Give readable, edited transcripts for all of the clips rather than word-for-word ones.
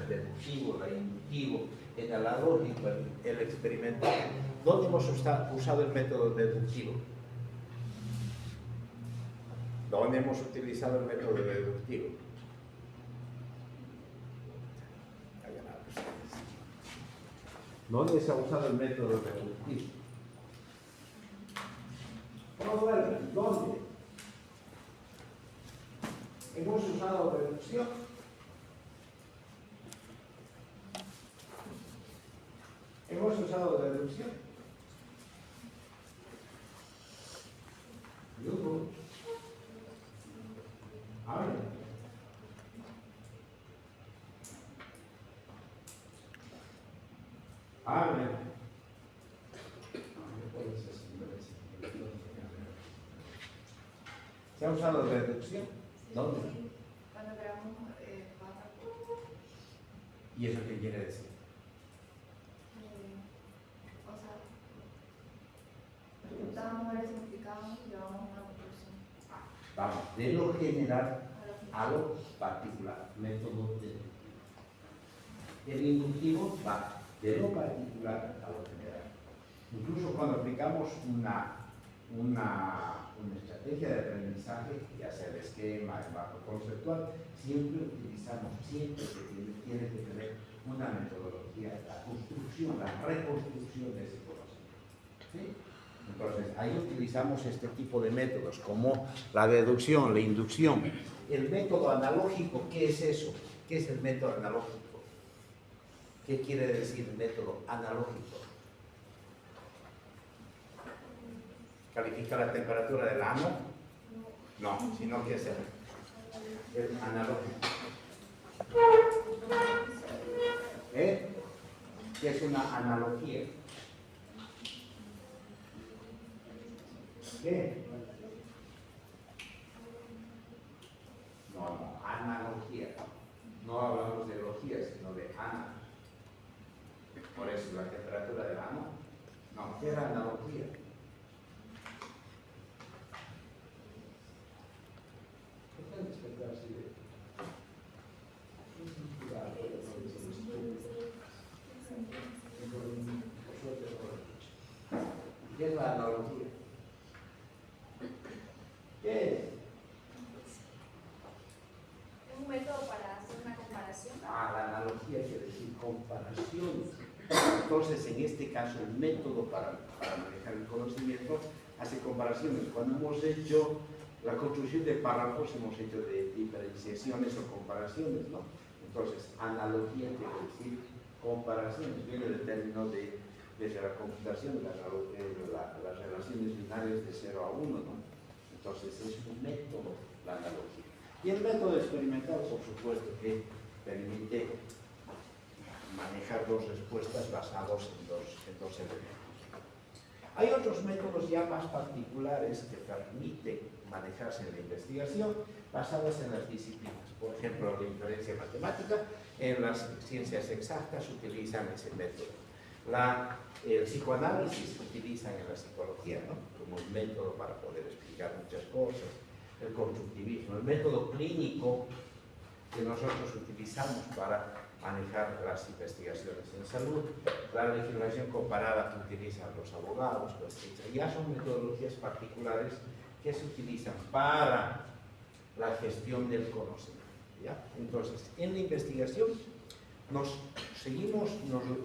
deductivo, el inductivo, en el analógico, el experimental. ¿Dónde hemos usado el método deductivo? ¿Dónde hemos utilizado el método deductivo? ¿Dónde se ha usado el método deductivo? ¿Dónde? ¿Hemos usado deducción? ¿Hemos usado deducción? Yo. A ver. A ver. ¿Se ha usado deducción? ¿Dónde? Cuando creamos párrafos. ¿Y eso qué quiere decir? O sea, damos el significado y llevamos a una conclusión. Vamos, de lo general a lo particular. Método deductivo. El inductivo va de lo particular a lo general. Incluso cuando aplicamos una estrategia de aprendizaje, ya sea el esquema, el marco conceptual, siempre utilizamos, siempre tiene que tener una metodología, la construcción, la reconstrucción de ese conocimiento. ¿Sí? Entonces, ahí utilizamos este tipo de métodos, como la deducción, la inducción. El método analógico, ¿qué es eso? ¿Qué es el método analógico? ¿Qué quiere decir el método analógico? ¿Califica la temperatura del ano? No, sino que es el analógico. ¿Qué es una analogía? ¿Qué? No, analogía. No hablamos de logía, sino de ana. Por eso, la temperatura del ano. No, ¿qué era analogía? ¿Qué es la analogía? ¿Qué es? Es un método para hacer una comparación. La analogía quiere decir comparación. Entonces, en este caso, el método para manejar el conocimiento hace comparaciones. Cuando hemos hecho la construcción de párrafos, hemos hecho de diferenciaciones o comparaciones, ¿no? Entonces, analogía quiere decir comparaciones. Viene del término desde la computación, las relaciones binarias de 0 a 1, ¿no? Entonces, es un método, la analogía. Y el método experimental, por supuesto, que permite manejar dos respuestas basados en dos elementos. Hay otros métodos ya más particulares que permiten manejarse en la investigación basadas en las disciplinas. Por ejemplo, la inferencia matemática, en las ciencias exactas utilizan ese método. El psicoanálisis se utiliza en la psicología, ¿no? Como un método para poder explicar muchas cosas. El constructivismo, el método clínico que nosotros utilizamos para manejar las investigaciones en salud, la legislación comparada que utilizan los abogados, etc. Ya son metodologías particulares que se utilizan para la gestión del conocimiento. ¿Ya? Entonces, en la investigación nos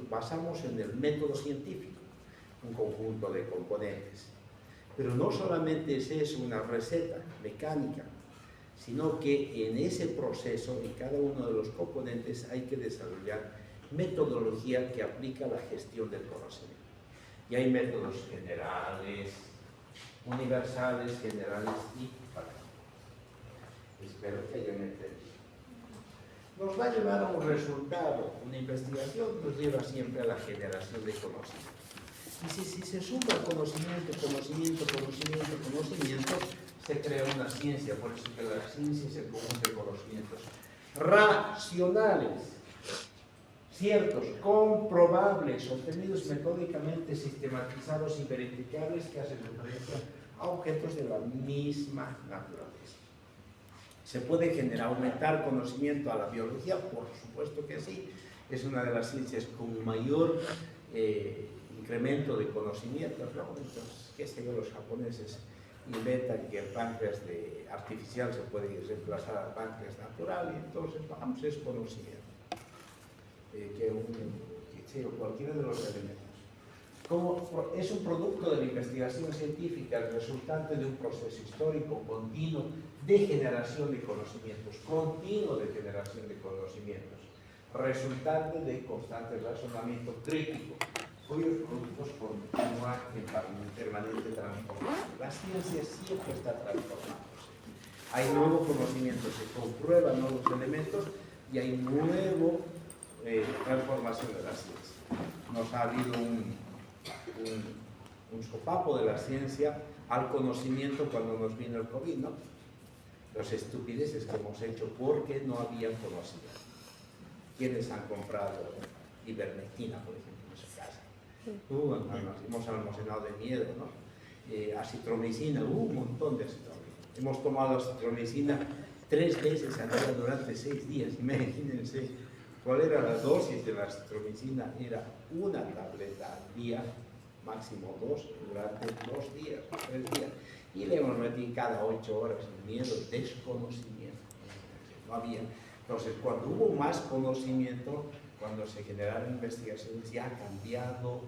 basamos en el método científico, un conjunto de componentes. Pero no solamente es eso, una receta mecánica, sino que en ese proceso, en cada uno de los componentes, hay que desarrollar metodología que aplica la gestión del conocimiento. Y hay métodos generales, universales, generales y particulares. Espero que hayan entendido. Nos va a llevar a un resultado. Una investigación nos lleva siempre a la generación de conocimiento. Y si se suma conocimiento, se crea una ciencia. Por eso que la ciencia es el conjunto de conocimientos racionales, ciertos, comprobables, obtenidos metódicamente, sistematizados y verificables, que hacen referencia a objetos de la misma naturaleza. ¿Se puede generar, aumentar conocimiento a la biología? Por supuesto que sí. Es una de las ciencias con mayor incremento de conocimientos, ¿no? Entonces, qué sé yo, los japoneses inventan que el páncreas artificial se puede reemplazar al páncreas natural y entonces, vamos, es conocimiento. Cualquiera de los elementos. Como es un producto de la investigación científica, el resultante de un proceso histórico continuo de generación de conocimientos, resultante de constante razonamiento crítico, cuyos productos continúan en permanente transformación. La ciencia siempre está transformándose. Hay nuevo conocimiento, se comprueban nuevos elementos y hay nueva transformación de la ciencia. Nos ha habido un sopapo de la ciencia al conocimiento cuando nos vino el COVID, ¿no? Las estupideces que hemos hecho porque no habían conocido. ¿Quiénes han comprado ivermectina, por ejemplo, en su casa? Nos hemos almacenado de miedo, ¿no? Acitromicina, un montón de acitromicina. Hemos tomado acitromicina 3 veces al día durante 6 días. Imagínense cuál era la dosis de la acitromicina. Era una tableta al día, máximo 2, durante 2 días, 3 días. Y le hemos metido cada 8 horas el miedo, desconocimiento. No había. Entonces, cuando hubo más conocimiento, cuando se generaron investigaciones, ya ha cambiado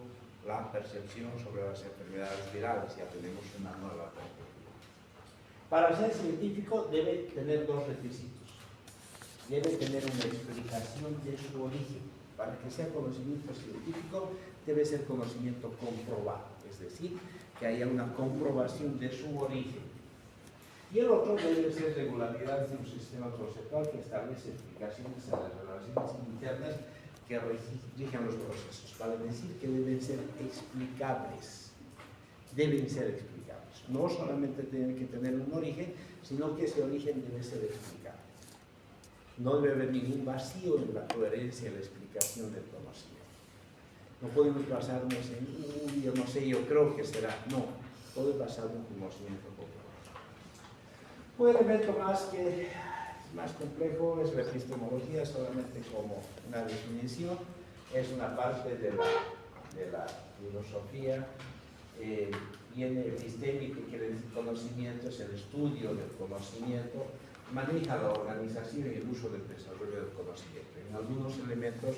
la percepción sobre las enfermedades virales, ya tenemos una nueva perspectiva. Para ser científico debe tener 2 requisitos. Debe tener una explicación de su origen. Para que sea conocimiento científico, debe ser conocimiento comprobado, es decir, que haya una comprobación de su origen. Y el otro debe ser regularidad de un sistema conceptual que establece explicaciones a las relaciones internas que rigen los procesos. Vale decir que deben ser explicables. Deben ser explicables. No solamente tienen que tener un origen, sino que ese origen debe ser explicable. No debe haber ningún vacío en la coherencia y la explicación del conocimiento. No podemos basarnos en, yo no sé, yo creo que será. No, todo es basado en conocimiento popular. Un elemento más que es más complejo es la epistemología, solamente como una definición. Es una parte de la filosofía. Viene epistémico, que quiere decir conocimiento, es el estudio del conocimiento, maneja la organización y el uso del desarrollo del conocimiento. En algunos elementos,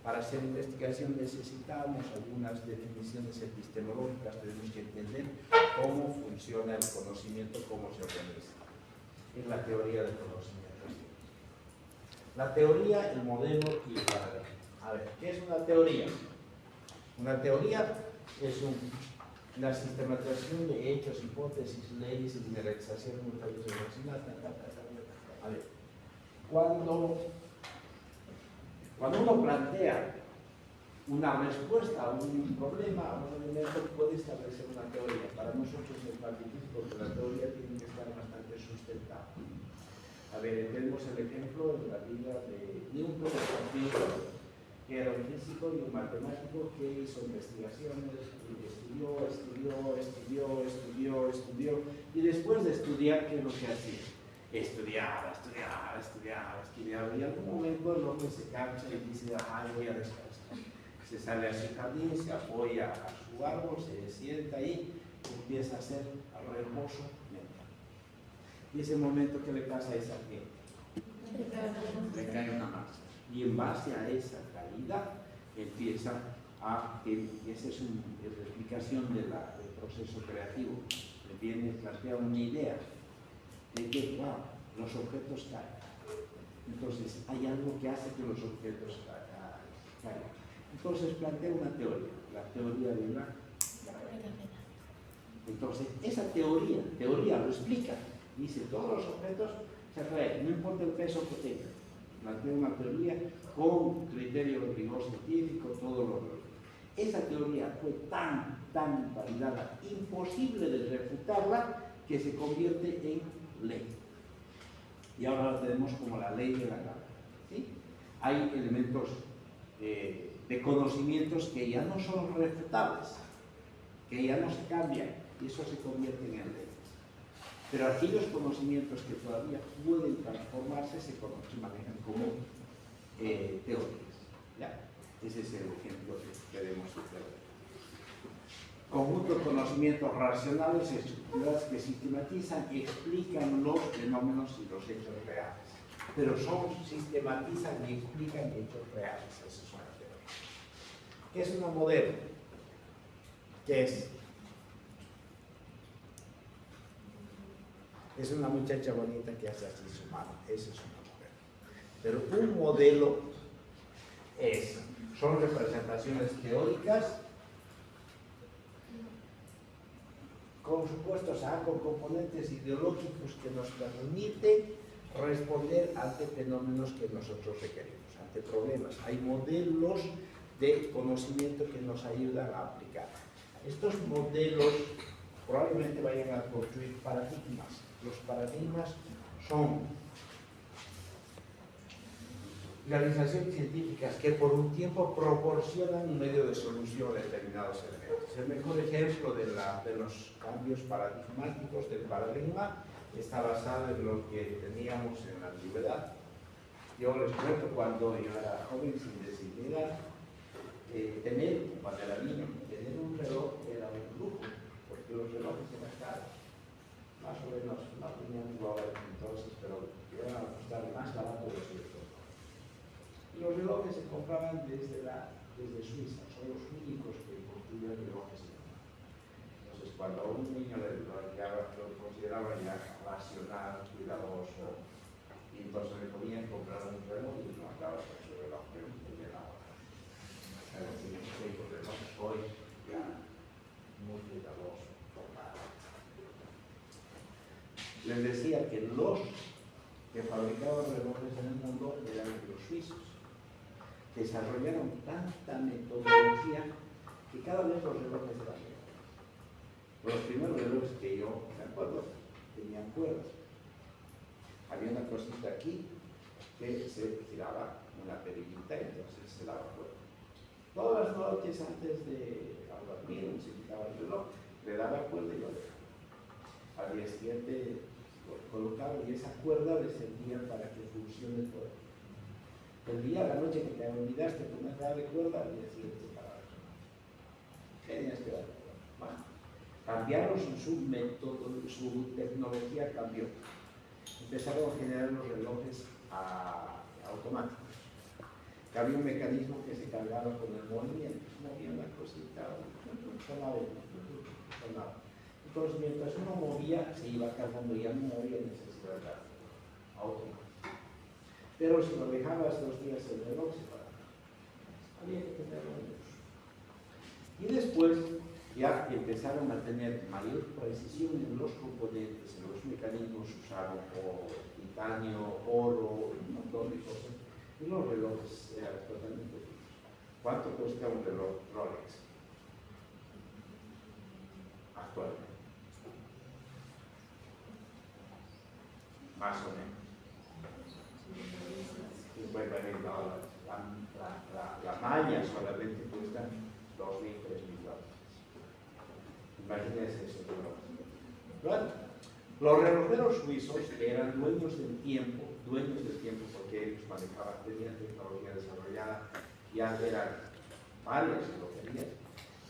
para hacer investigación necesitamos algunas definiciones epistemológicas, tenemos que entender cómo funciona el conocimiento, cómo se organiza. Es la teoría del conocimiento. La teoría, el modelo y el paradigma. A ver, ¿qué es una teoría? Una teoría es una sistematización de hechos, hipótesis, leyes y generalización multidimensional. A ver, cuando uno plantea una respuesta a un problema, a un elemento, puede establecer una teoría. Para nosotros es más difícil porque la teoría tiene que estar bastante sustentada. A ver, tenemos el ejemplo de la vida de Newton, que era un físico y un matemático que hizo investigaciones, y estudió, y después de estudiar, ¿qué es lo que hacía? Estudiaba, y en algún momento el hombre se cansa y dice, voy a descansar. Se sale a su jardín, se apoya a su árbol, se sienta ahí, empieza a hacer reposo mental. Y ese momento, ¿qué le pasa a esa gente? Le cae una masa. Y en base a esa caída, empieza esa es la explicación del proceso creativo. Le viene plantea una idea de que, los objetos caen. Entonces, hay algo que hace que los objetos caigan. Entonces plantea una teoría, la teoría de la gravedad. Entonces, esa teoría lo explica. Dice, todos los objetos se atraen, no importa el peso que tengan. Plantea una teoría con criterio de rigor científico, todo lo Esa teoría fue tan validada, imposible de refutarla, que se convierte en ley. Y ahora la tenemos como la ley de la gravedad. ¿Sí? Hay elementos de conocimientos que ya no son refutables, que ya no se cambian, y eso se convierte en ley. Pero aquellos conocimientos que todavía pueden transformarse se manejan como teorías. ¿Ya? Ese es el ejemplo que debemos hacer. Conjunto de conocimientos racionales y estructuras que sistematizan y explican los fenómenos y los hechos reales. Pero sistematizan y explican hechos reales. Esa es una teoría. ¿Qué es una modelo? ¿Qué es? Es una muchacha bonita que hace así su mano. Esa es una modelo. Pero un modelo son representaciones teóricas con supuestos con componentes ideológicos que nos permiten responder ante fenómenos que nosotros requerimos, ante problemas. Hay modelos de conocimiento que nos ayudan a aplicar. Estos modelos probablemente vayan a construir paradigmas. Los paradigmas son realizaciones científicas que por un tiempo proporcionan un medio de solución a determinados elementos. El mejor ejemplo de los cambios paradigmáticos del paradigma está basado en lo que teníamos en la antigüedad. Yo les cuento cuando yo era joven sin decir cuando era niño, tener un reloj era un lujo, porque los relojes eran caros. Más o menos no tenían valor entonces, pero iban a costar más barato de los y los relojes se compraban desde Suiza, son los únicos que construían relojes. Entonces, cuando a un niño lo consideraba ya racional, cuidadoso, y entonces le podían comprar un reloj y no acababa con su reloj, pero no tenía nada. Los relojes hoy ya muy cuidadoso, formal. Les decía que los que fabricaban relojes en el mundo eran los suizos. Desarrollaron tanta metodología que cada vez los relojes eran mejores. Los primeros relojes que yo me acuerdo tenían cuerdas. Había una cosita aquí que se giraba una perillita, entonces se daba cuerda. Todas las noches antes de dormir, se quitaba el reloj, le daba cuerda y lo dejaba. Al día siguiente lo colocaba y esa cuerda le servía para que funcione todo. El día, la noche que te olvidaste poner de cuerda, al día siguiente para eso. Tenías que dar cuerda. Bueno, cambiaron su método, su tecnología cambió. Empezaron a generar los relojes automáticos. Había un mecanismo que se cargaba con el movimiento. Movía una cosita, sonaba. Entonces, mientras uno movía, se iba cargando, ya no había necesidad de carga automática. Pero si lo dejabas 2 días el reloj se paraba. Había que tenerlo en uso. Y después ya empezaron a tener mayor precisión en los componentes, en los mecanismos, usaron titanio, oro, un montón de cosas. Y los relojes eran totalmente distintos. ¿Cuánto cuesta un reloj Rolex? Actualmente. Más o menos. $50,000. La malla solamente cuesta $2,000, $3,000. Imagínense eso. Bueno, los relojeros suizos eran dueños del tiempo porque ellos manejaban, tenían tecnología desarrollada, ya eran varias relojerías.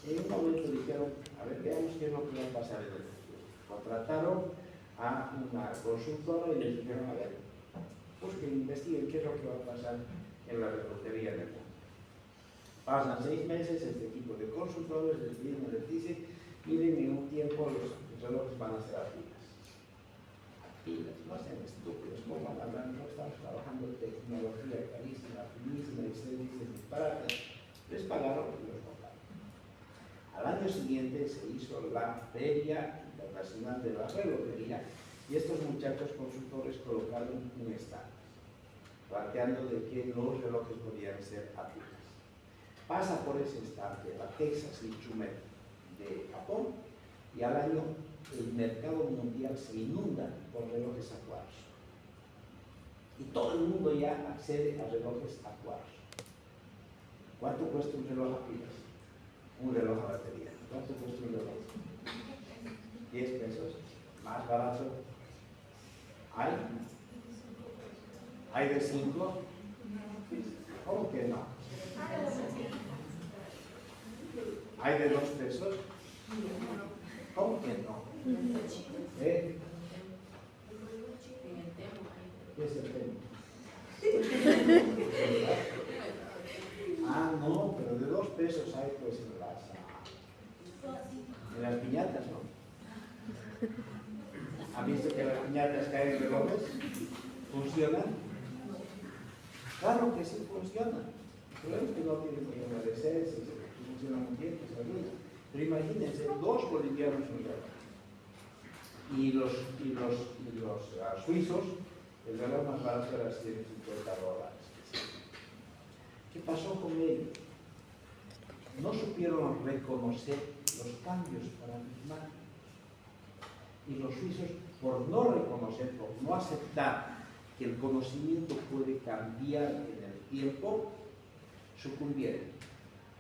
En un momento dijeron, a ver, veamos qué es lo que va a pasar en el futuro. Contrataron a una consultora y les dijeron, a ver, pues que investiguen qué es lo que va a pasar en la relojería del mundo. Pasan 6 meses, este equipo de consultores les dice, miren, en un tiempo los relojes van a ser a pilas, no sean estúpidos, ¿cómo van a hablar? No estamos trabajando en tecnología carísima, finísima, y ustedes dicen disparates. Les pagaron y los compraron. Al año siguiente se hizo la Feria Internacional de la Relojería y estos muchachos consultores colocaron un stand planteando de que los relojes podían ser a pilas. Pasa por ese stand la Texas Instrument de Japón y al año el mercado mundial se inunda por relojes a cuarzo. Y todo el mundo ya accede a relojes a cuarzo. ¿Cuánto cuesta un reloj a pilas? Un reloj a batería. ¿Cuánto cuesta un reloj? $10. Más barato ¿Hay? ¿Hay de 5? ¿Cómo que no? ¿Hay de 2 pesos? ¿Cómo que no? ¿Eh? ¿Qué es el tema? Ah, no, pero de 2 pesos hay pues en las piñatas, ¿no? ¿Han visto que las piñatas caen en relojes? ¿Funcionan? Claro que sí funcionan. El problema es que no tienen que obedecerse, funcionan muy bien, pues ayuda. Pero imagínense, 2 bolivianos un reloj. Y los suizos, el reloj más barato era $150. ¿Qué pasó con ellos? No supieron reconocer los cambios paradigmáticos. Y los suizos, por no reconocer, por no aceptar que el conocimiento puede cambiar en el tiempo, sucumbieron.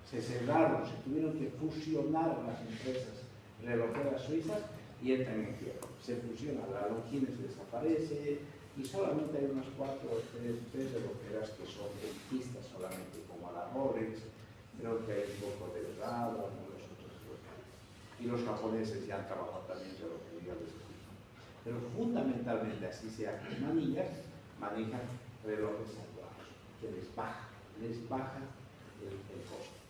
Se cerraron, se tuvieron que fusionar las empresas relojeras suizas y entran en quiebra. Se fusionan, la Longines desaparece y solamente hay unas 4 o 3 relojeras que son dentistas solamente, como la Rolex, creo que hay un poco de Rada, los otros relojeros. Y los japoneses ya han trabajado también relojería de ese tipo. Pero fundamentalmente, así sea que manillas, manejan relojes actuales, que les baja el costo.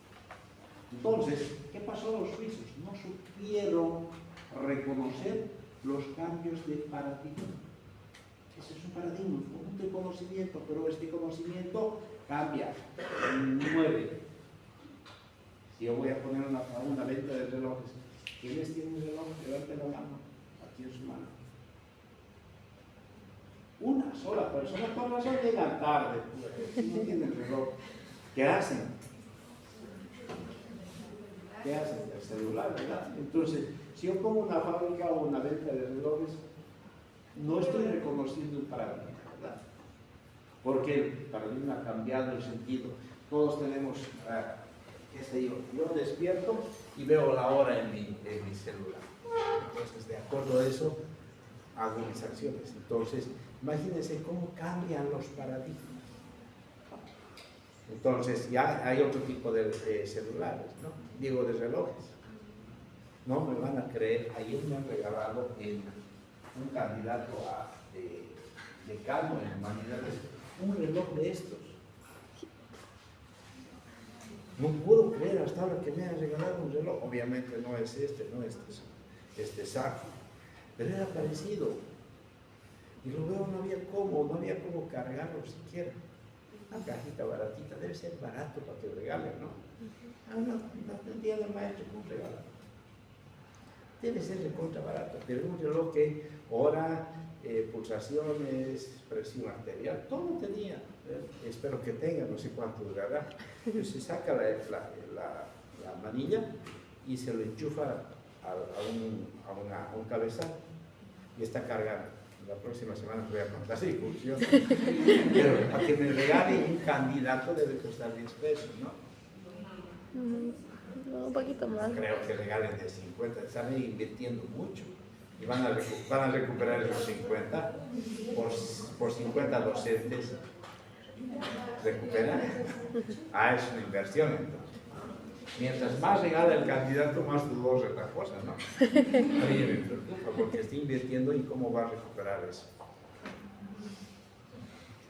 Entonces, ¿qué pasó a los suizos? No supieron reconocer los cambios de paradigma. Ese es un paradigma, un conjunto de conocimiento, pero este conocimiento cambia, mueve. Si yo voy a poner una venta de relojes, ¿quiénes tienen un reloj? Levanten la mano, aquí en su mano. Una sola persona, por razón llegan tarde, si no tienen reloj. ¿Qué hacen? ¿Qué hacen? El celular, ¿verdad? Entonces, si yo pongo una fábrica o una venta de relojes, no estoy reconociendo el paradigma, ¿verdad? Porque el paradigma ha cambiado el sentido. Todos tenemos, qué sé yo despierto y veo la hora en mi celular. Entonces, de acuerdo a eso, hago mis acciones. Entonces, imagínense cómo cambian los paradigmas. Entonces, ya hay otro tipo de celulares, ¿no? Digo, de relojes. No me van a creer, ayer me han regalado un candidato de Cano en humanidades, un reloj de estos. No puedo creer hasta ahora que me han regalado un reloj. Obviamente no es este saco, pero era parecido. Y lo veo, no había cómo cargarlo siquiera. Una cajita baratita, debe ser barato para que regalen, ¿no? No entiendo el maestro cómo regalar. Debe ser de contra barato, pero es un reloj que hora, pulsaciones, presión arterial, todo tenía. Espero que tenga, no sé cuánto durará. Pero se saca la manilla y se lo enchufa a un cabezal y está cargando. La próxima semana voy a contar si funciona. Pero para que me regale un candidato debe costar 10 pesos, ¿no? No, un poquito más. Creo que regalen de 50, están invirtiendo mucho y van a recuperar esos 50 por 50 docentes. ¿Recuperan? Ah, es una inversión entonces. Mientras más regala el candidato, más dudosa es la cosa, ¿no? Oye, me preocupa porque estoy invirtiendo y cómo va a recuperar eso.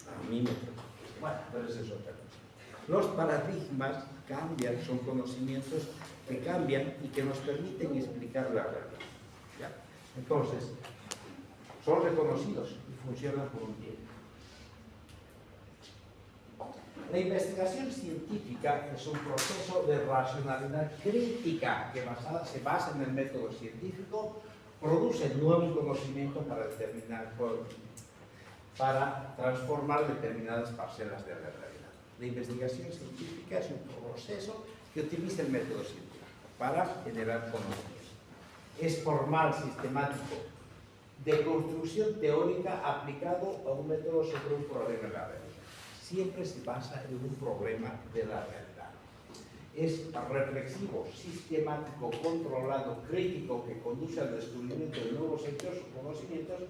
A mí me preocupa. Bueno, pero eso es otra cosa. Los paradigmas cambian, son conocimientos que cambian y que nos permiten explicar la realidad. ¿Ya? Entonces, son reconocidos y funcionan por un tiempo. La investigación científica es un proceso de racionalidad crítica que se basa en el método científico, produce nuevo conocimiento para transformar determinadas parcelas de la realidad. La investigación científica es un proceso que utiliza el método científico para generar conocimiento. Es formal, sistemático, de construcción teórica aplicado a un método sobre un problema de la realidad. Siempre se basa en un problema de la realidad. Es reflexivo, sistemático, controlado, crítico, que conduce al descubrimiento de nuevos hechos o conocimientos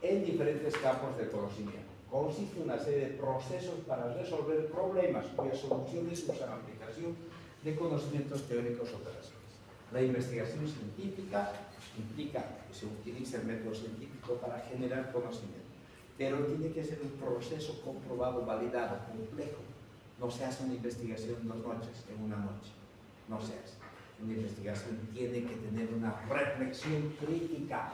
en diferentes campos del conocimiento. Consiste en una serie de procesos para resolver problemas cuyas soluciones usan aplicación de conocimientos teóricos o operaciones. La investigación científica implica que se utilice el método científico para generar conocimiento, pero tiene que ser un proceso comprobado, validado, complejo. No se hace una investigación en 2 noches, en una noche. No se hace. Una investigación tiene que tener una reflexión crítica,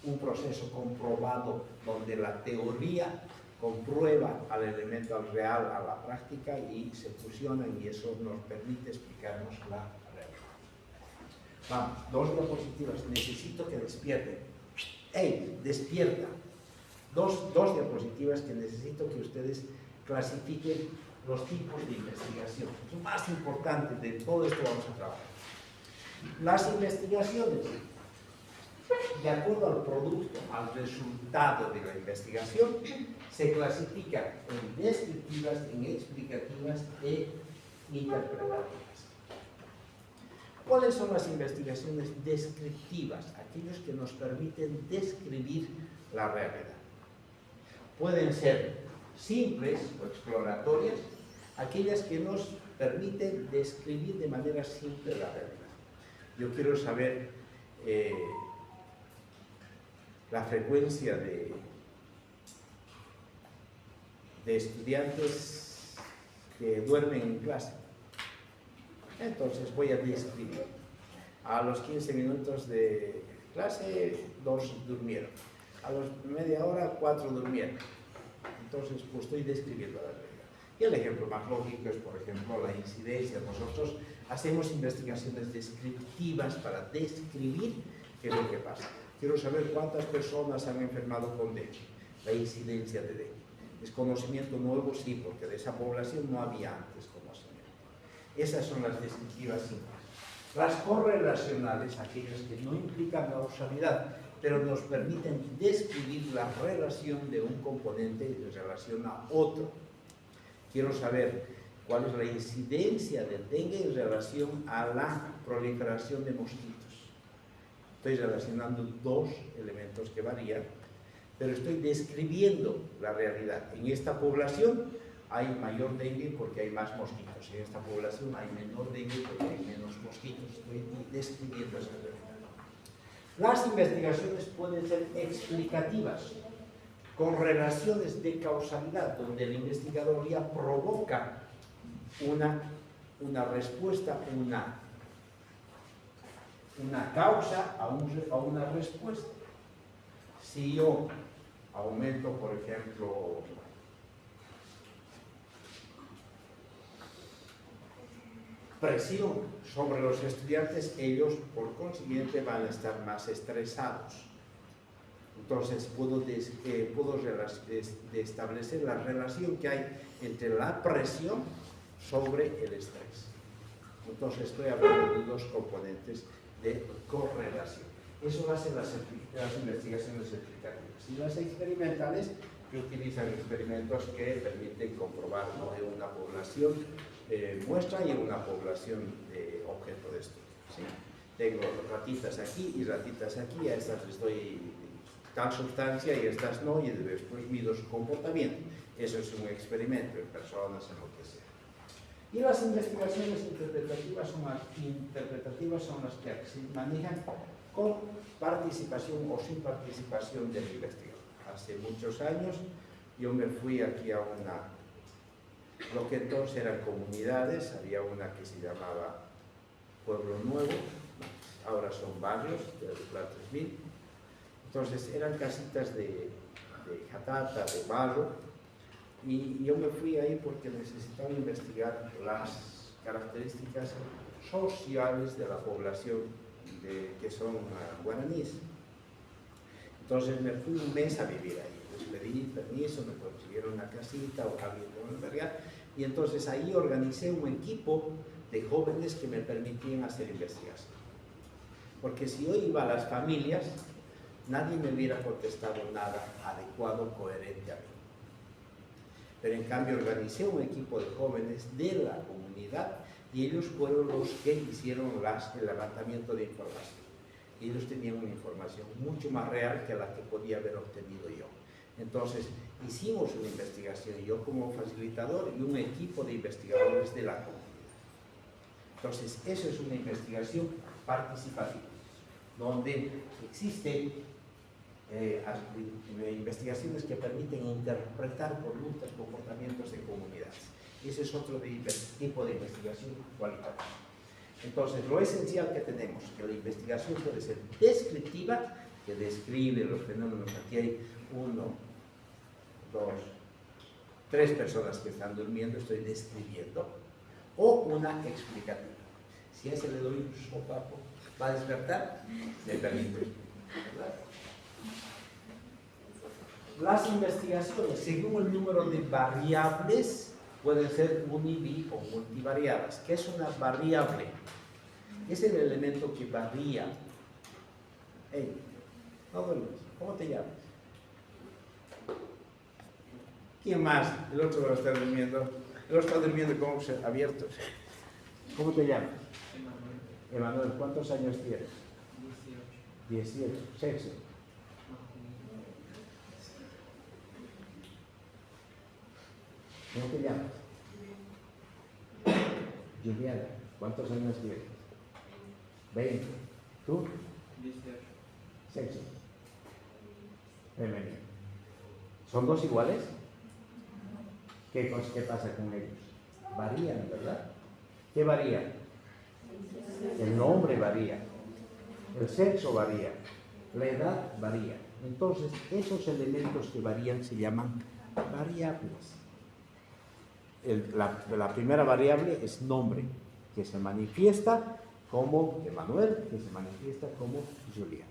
un proceso comprobado donde la teoría comprueba al elemento al real, a la práctica, y se fusionan, y eso nos permite explicarnos la realidad. Vamos, 2 diapositivas. Necesito que despierten. ¡Ey! ¡Despierta! Dos diapositivas que necesito que ustedes clasifiquen los tipos de investigación. Es lo más importante de todo esto que vamos a trabajar. Las investigaciones, de acuerdo al producto, al resultado de la investigación, se clasifican en descriptivas, en explicativas e interpretativas. ¿Cuáles son las investigaciones descriptivas? Aquellos que nos permiten describir la realidad. Pueden ser simples o exploratorias, aquellas que nos permiten describir de manera simple la realidad. Yo quiero saber la frecuencia de estudiantes que duermen en clase. Entonces voy a describir. A los 15 minutos de clase, 2 durmieron. A los media hora, 4 durmieron. Entonces, pues estoy describiendo la realidad. Y el ejemplo más lógico es, por ejemplo, la incidencia. Nosotros hacemos investigaciones descriptivas para describir qué es lo que pasa. Quiero saber cuántas personas han enfermado con dengue, la incidencia de dengue. ¿Es conocimiento nuevo? Sí, porque de esa población no había antes conocimiento. Esas son las descriptivas simples. Las correlacionales, aquellas que no implican causalidad, pero nos permiten describir la relación de un componente en relación a otro. Quiero saber cuál es la incidencia del dengue en relación a la proliferación de mosquitos. Estoy relacionando 2 elementos que varían, pero estoy describiendo la realidad. En esta población hay mayor dengue porque hay más mosquitos. En esta población hay menor dengue porque hay menos mosquitos. Estoy describiendo esa realidad. Las investigaciones pueden ser explicativas, con relaciones de causalidad, donde el investigador ya provoca una respuesta, una causa a una respuesta. Si yo aumento, por ejemplo, presión sobre los estudiantes, ellos por consiguiente van a estar más estresados. Entonces puedo establecer la relación que hay entre la presión sobre el estrés. Entonces estoy hablando de 2 componentes de correlación. Eso hacen las investigaciones explicativas. Y las experimentales, que utilizan experimentos que permiten comprobar de una población muestra y en una población objeto de estudio. ¿Sí? Tengo ratitas aquí y ratitas aquí, a estas les doy tal sustancia y a estas no, y después mido su comportamiento. Eso es un experimento en personas, en lo que sea. Y las investigaciones interpretativas son las que se manejan con participación o sin participación del investigador. Hace muchos años yo me fui aquí a lo que entonces eran comunidades, había una que se llamaba Pueblo Nuevo, ahora son barrios de la 3000. Entonces eran casitas de jatata, de barro, y yo me fui ahí porque necesitaba investigar las características sociales de la población que son guaraníes. Entonces me fui un mes a vivir ahí. Les pedí permiso, me consiguieron una casita o alguien con albergar, y entonces ahí organicé un equipo de jóvenes que me permitían hacer investigación. Porque si yo iba a las familias, nadie me hubiera contestado nada adecuado, coherente a mí. Pero en cambio organicé un equipo de jóvenes de la comunidad y ellos fueron los que hicieron el levantamiento de información. Ellos tenían una información mucho más real que la que podía haber obtenido yo. Entonces, hicimos una investigación, yo como facilitador y un equipo de investigadores de la comunidad. Entonces, eso es una investigación participativa, donde existen investigaciones que permiten interpretar conductas, comportamientos de comunidades. Ese es otro tipo de investigación cualitativa. Entonces, lo esencial que tenemos, que la investigación puede ser descriptiva, que describe los fenómenos. Aquí hay 1, 2, 3 personas que están durmiendo, estoy describiendo, o una explicativa. Si a ese le doy un sopapo, ¿va a despertar? Me permite. ¿Verdad? Las investigaciones, según el número de variables, pueden ser uni-, o multivariadas. ¿Qué es una variable? Es el elemento que varía. Hey, no duermes. ¿Cómo te llamas? ¿Quién más? El otro lo está durmiendo. El otro está durmiendo con ojos abiertos. ¿Cómo te llamas? Emanuel. ¿Cuántos años tienes? 18. Sexo. ¿Cómo te llamas? Juliana. ¿Cuántos años tienes? 20. ¿Tú? 18. Sexo. Femenino. ¿Son dos iguales? ¿Qué pasa con ellos? Varían, ¿verdad? ¿Qué varía? El nombre varía. El sexo varía. La edad varía. Entonces, esos elementos que varían se llaman variables. La primera variable es nombre, que se manifiesta como Emanuel, que se manifiesta como Julián.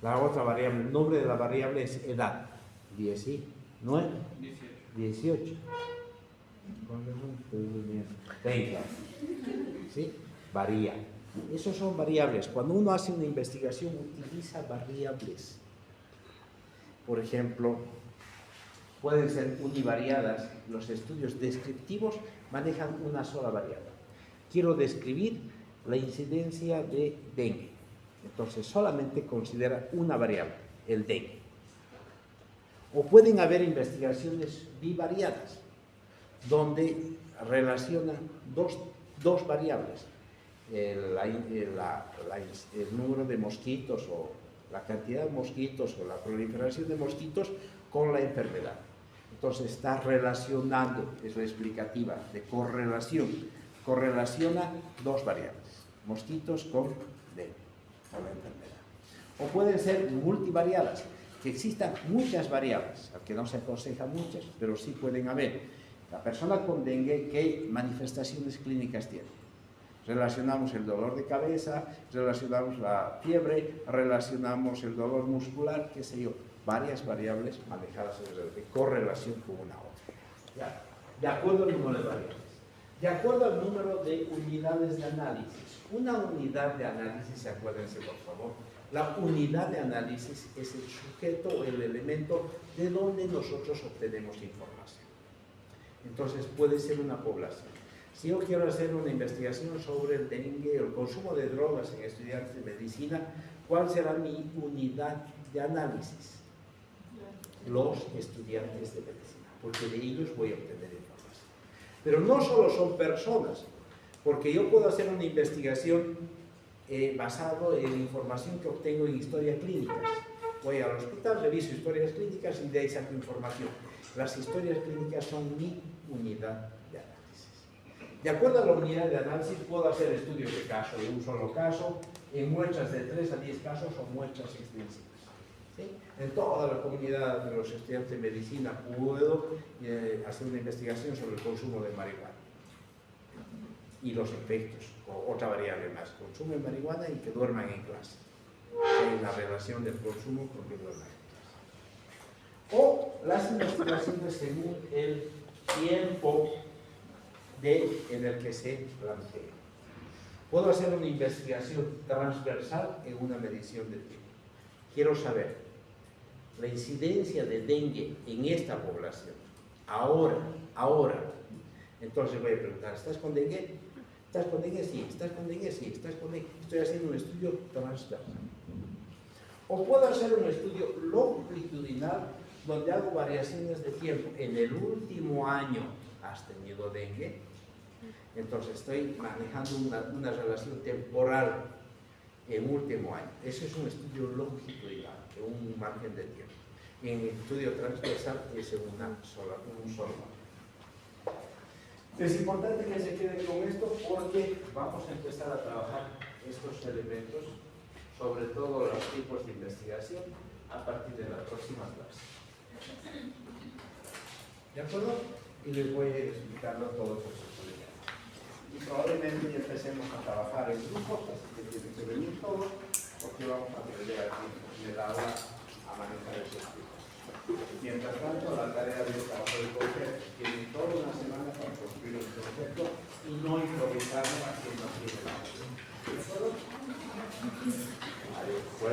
La otra variable, el nombre de la variable es edad, 19, 18. 30. ¿Sí? Varía. Esos son variables. Cuando uno hace una investigación, utiliza variables. Por ejemplo, pueden ser univariadas. Los estudios descriptivos manejan una sola variable. Quiero describir la incidencia de dengue. Entonces, solamente considera una variable, el dengue. O pueden haber investigaciones bivariadas, donde relacionan dos variables. El número de mosquitos o la cantidad de mosquitos o la proliferación de mosquitos con la enfermedad. Entonces está relacionando, es la explicativa de correlación, correlaciona dos variables, mosquitos con dengue, con la enfermedad. O pueden ser multivariadas, que existan muchas variables, aunque no se aconseja muchas, pero sí pueden haber. La persona con dengue, ¿qué manifestaciones clínicas tiene? Relacionamos el dolor de cabeza, relacionamos la fiebre, relacionamos el dolor muscular, qué sé yo, varias variables manejadas de correlación con una a otra. ¿Ya? De acuerdo al número de variables. De acuerdo al número de unidades de análisis. Una unidad de análisis, acuérdense por favor, la unidad de análisis es el sujeto o el elemento de donde nosotros obtenemos información. Entonces puede ser una población. Si yo quiero hacer una investigación sobre el dengue o el consumo de drogas en estudiantes de medicina, ¿cuál será mi unidad de análisis? Los estudiantes de medicina, porque de ellos voy a obtener información. Pero no solo son personas, porque yo puedo hacer una investigación basado en información que obtengo en historias clínicas. Voy al hospital, reviso historias clínicas y de ahí saco información. Las historias clínicas son mi unidad de análisis. De acuerdo a la unidad de análisis, puedo hacer estudios de caso, de un solo caso, en muestras de 3 a 10 casos o muestras extensivas. ¿Sí? En toda la comunidad de los estudiantes de medicina puedo hacer una investigación sobre el consumo de marihuana y los efectos, o otra variable más, consumen marihuana y que duerman en clase. Hay una relación del consumo con que duerman en clase. O las investigaciones según el tiempo en el que se plantea. Puedo hacer una investigación transversal en una medición de tiempo. Quiero saber la incidencia de dengue en esta población, ahora. Entonces voy a preguntar, ¿estás con dengue? ¿Estás con ella? Sí. ¿Estás con ella? Sí. ¿Estás con ella? Estoy haciendo un estudio transversal. O puedo hacer un estudio longitudinal donde hago variaciones de tiempo. En el último año has tenido dengue, entonces estoy manejando una relación temporal en último año. Ese es un estudio longitudinal, en un margen de tiempo. En el estudio transversal es en un solo margen. Es importante que se queden con esto porque vamos a empezar a trabajar estos elementos, sobre todo los tipos de investigación, a partir de la próxima clase. ¿De acuerdo? Y les voy a ir explicando todos esos elementos. Y probablemente ya empecemos a trabajar en grupos, así que tienen que venir todos, porque vamos a aprender aquí en el aula a manejar esos tipos. Mientras tanto, la tarea de trabajo del concepto tienen toda una semana para construir un concepto y no improvisarlo haciendo así de la. ¿De acuerdo? Adiós.